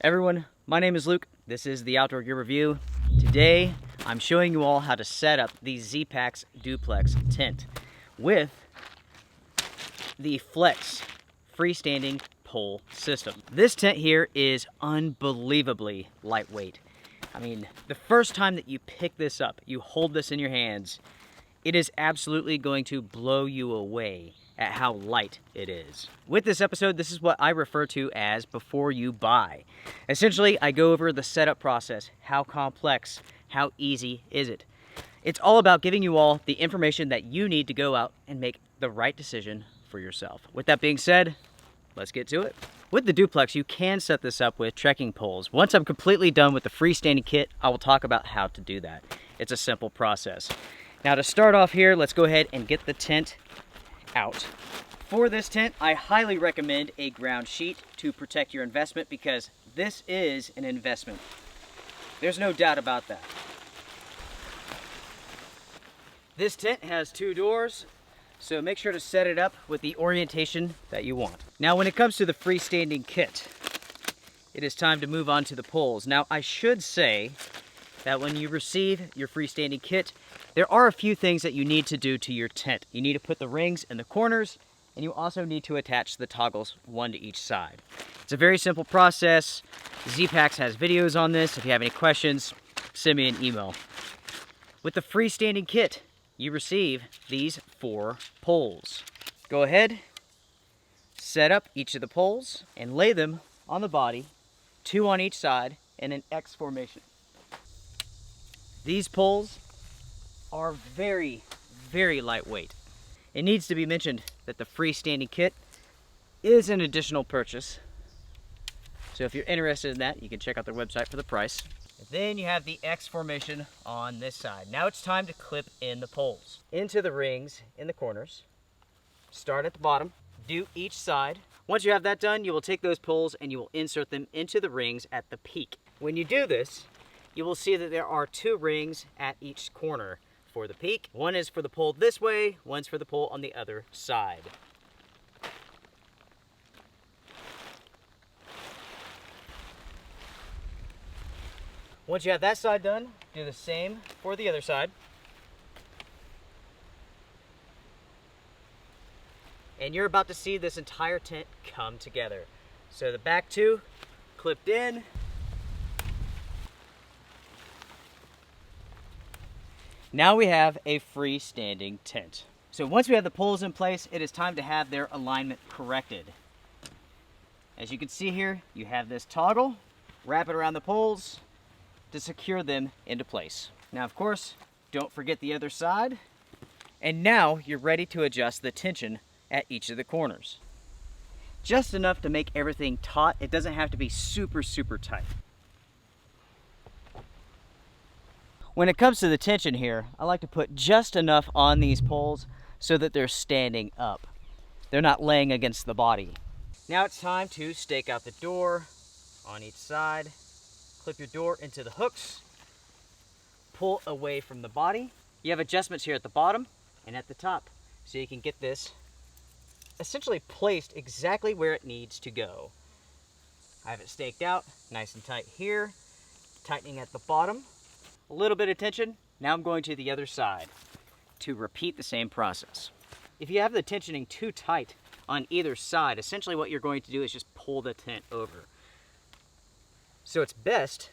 Everyone, my name is Luke. This is the Outdoor Gear Review. Today, I'm showing you all how to set up the Zpacks Duplex Tent with the Flex Freestanding Pole system. This tent here is unbelievably lightweight. I mean, the first time that you pick this up, you hold this in your hands, it is absolutely going to blow you away at how light it is. With this episode, this is what I refer to as before you buy. Essentially, I go over the setup process. How complex, how easy is it? It's all about giving you all the information that you need to go out and make the right decision for yourself. With that being said, let's get to it. With the Duplex, you can set this up with trekking poles. Once I'm completely done with the freestanding kit, I will talk about how to do that. It's a simple process. Now to start off here, let's go ahead and get the tent out. For this tent, I highly recommend a ground sheet to protect your investment because this is an investment. There's no doubt about that. This tent has 2 doors, so make sure to set it up with the orientation that you want. Now when it comes to the freestanding kit, it is time to move on to the poles. Now I should say that when you receive your freestanding kit, there are a few things that you need to do to your tent. You need to put the rings in the corners, and you also need to attach the toggles, one to each side. It's a very simple process. Zpacks has videos on this. If you have any questions, send me an email. With the freestanding kit, you receive these 4 poles. Go ahead, set up each of the poles, and lay them on the body, 2 on each side, in an X formation. These poles are very, very lightweight. It needs to be mentioned that the freestanding kit is an additional purchase. So if you're interested in that, you can check out their website for the price. And then you have the X formation on this side. Now it's time to clip in the poles into the rings in the corners. Start at the bottom, do each side. Once you have that done, you will take those poles and you will insert them into the rings at the peak. When you do this, you will see that there are 2 rings at each corner for the peak. One is for the pole this way, one's for the pole on the other side. Once you have that side done, do the same for the other side. And you're about to see this entire tent come together. So the back 2 clipped in. Now we have a freestanding tent. So once we have the poles in place, it is time to have their alignment corrected. As you can see here, you have this toggle, wrap it around the poles to secure them into place. Now, of course, don't forget the other side. And now you're ready to adjust the tension at each of the corners. Just enough to make everything taut. It doesn't have to be super, super tight. When it comes to the tension here, I like to put just enough on these poles so that they're standing up. They're not laying against the body. Now it's time to stake out the door on each side. Clip your door into the hooks. Pull away from the body. You have adjustments here at the bottom and at the top, so you can get this essentially placed exactly where it needs to go. I have it staked out nice and tight here, tightening at the bottom. A little bit of tension. Now I'm going to the other side to repeat the same process. If you have the tensioning too tight on either side, essentially what you're going to do is just pull the tent over. So it's best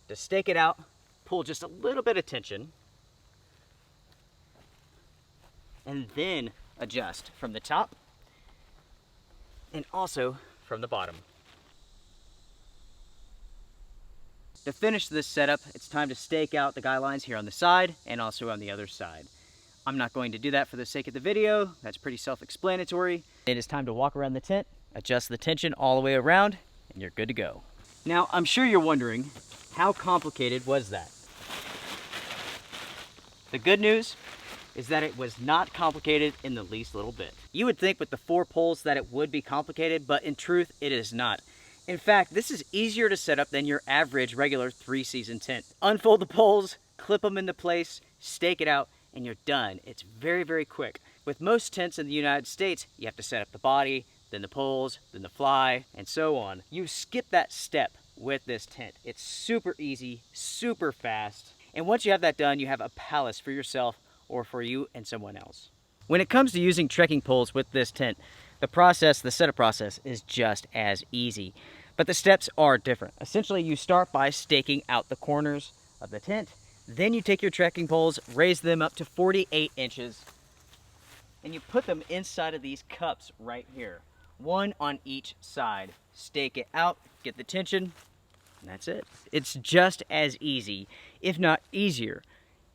to stake it out, pull just a little bit of tension, and then adjust from the top and also from the bottom. To finish this setup, it's time to stake out the guy lines here on the side and also on the other side. I'm not going to do that for the sake of the video. That's pretty self-explanatory. It is time to walk around the tent, adjust the tension all the way around, and you're good to go. Now, I'm sure you're wondering, how complicated was that? The good news is that it was not complicated in the least little bit. You would think with the 4 poles that it would be complicated, but in truth, it is not. In fact, this is easier to set up than your average regular 3-season tent. Unfold the poles, clip them into place, stake it out, and you're done. It's very, very quick. With most tents in the United States, you have to set up the body, then the poles, then the fly, and so on. You skip that step with this tent. It's super easy, super fast, and once you have that done, you have a palace for yourself or for you and someone else. When it comes to using trekking poles with this tent, the setup process is just as easy, but the steps are different. Essentially, you start by staking out the corners of the tent, then you take your trekking poles, raise them up to 48 inches, and you put them inside of these cups right here, one on each side. Stake it out, get the tension, and that's it. It's just as easy, if not easier,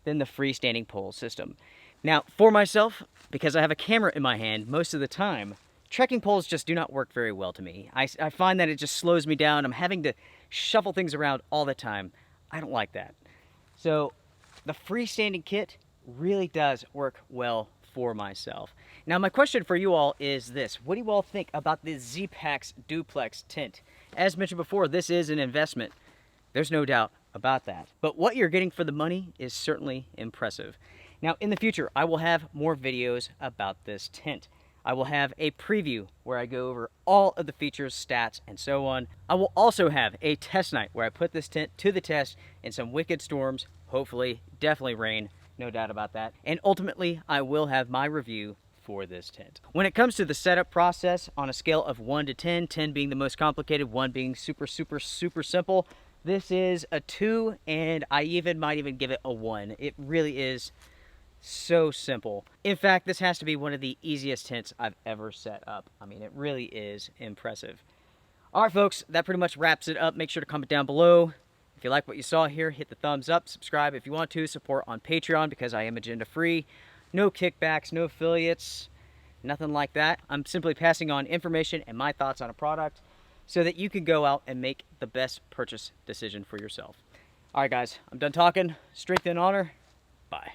than the freestanding pole system. Now, for myself, because I have a camera in my hand most of the time, trekking poles just do not work very well to me. I find that it just slows me down. I'm having to shuffle things around all the time. I don't like that. So the freestanding kit really does work well for myself. Now, my question for you all is this: what do you all think about the Zpacks Duplex Tent? As mentioned before, this is an investment. There's no doubt about that. But what you're getting for the money is certainly impressive. Now, in the future, I will have more videos about this tent. I will have a preview where I go over all of the features, stats, and so on. I will also have a test night where I put this tent to the test in some wicked storms, hopefully, definitely rain, no doubt about that. And ultimately, I will have my review for this tent. When it comes to the setup process, on a scale of 1 to 10, 10 being the most complicated, 1 being super, super, super simple, this is a 2, and I might even give it a 1. It really is so simple. In fact, this has to be one of the easiest tents I've ever set up. I mean, it really is impressive. All right, folks, that pretty much wraps it up. Make sure to comment down below. If you like what you saw here, hit the thumbs up, subscribe if you want to, support on Patreon because I am agenda free. No kickbacks, no affiliates, nothing like that. I'm simply passing on information and my thoughts on a product so that you can go out and make the best purchase decision for yourself. All right, guys, I'm done talking. Strength and honor. Bye.